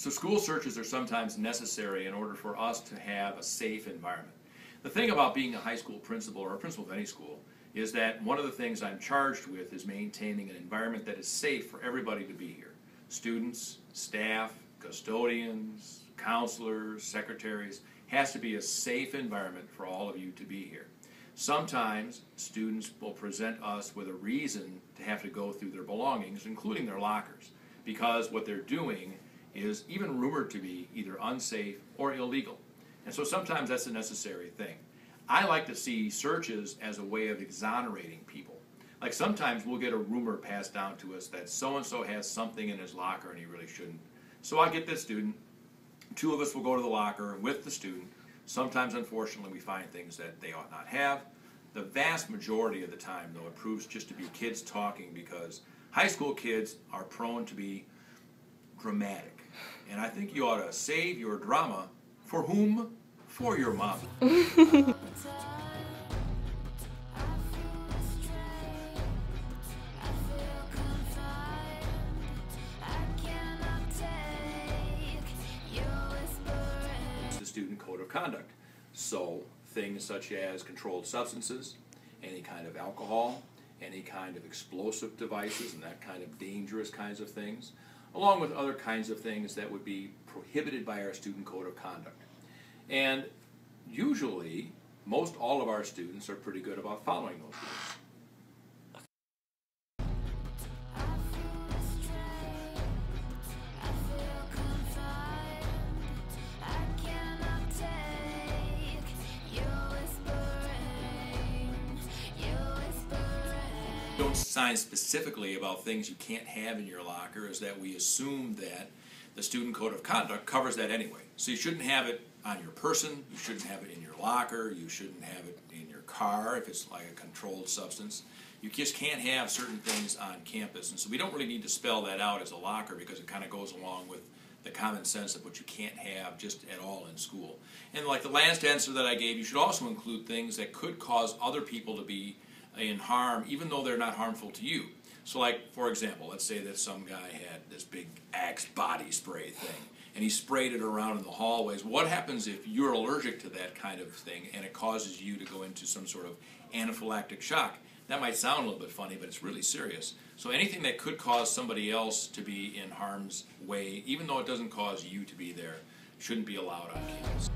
So school searches are sometimes necessary in order for us to have a safe environment. The thing about being a high school principal or a principal of any school is that one of the things I'm charged with is maintaining an environment that is safe for everybody to be here. Students, staff, custodians, counselors, secretaries. Has to be a safe environment for all of you to be here. Sometimes students will present us with a reason to have to go through their belongings, including their lockers, because what they're doing is even rumored to be either unsafe or illegal. And so sometimes that's a necessary thing. I like to see searches as a way of exonerating people. Like sometimes we'll get a rumor passed down to us that so-and-so has something in his locker and he really shouldn't. So I get this student, two of us will go to the locker with the student. Sometimes, unfortunately, we find things that they ought not have. The vast majority of the time, though, it proves just to be kids talking because high school kids are prone to be dramatic. And I think you ought to save your drama for whom? For your mama. The student code of conduct. So things such as controlled substances, any kind of alcohol, any kind of explosive devices and that kind of dangerous kinds of things, along with other kinds of things that would be prohibited by our student code of conduct. And usually, most all of our students are pretty good about following those rules. Don't sign specifically about things you can't have in your locker is that we assume that the student code of conduct covers that anyway. So you shouldn't have it on your person, you shouldn't have it in your locker, you shouldn't have it in your car if it's like a controlled substance. You just can't have certain things on campus, and so we don't really need to spell that out as a locker because it kind of goes along with the common sense of what you can't have just at all in school. And like the last answer that I gave, you should also include things that could cause other people to be in harm, even though they're not harmful to you. So like, for example, let's say that some guy had this big Axe body spray thing, and he sprayed it around in the hallways. What happens if you're allergic to that kind of thing, and it causes you to go into some sort of anaphylactic shock? That might sound a little bit funny, but it's really serious. So anything that could cause somebody else to be in harm's way, even though it doesn't cause you to be there, shouldn't be allowed on campus.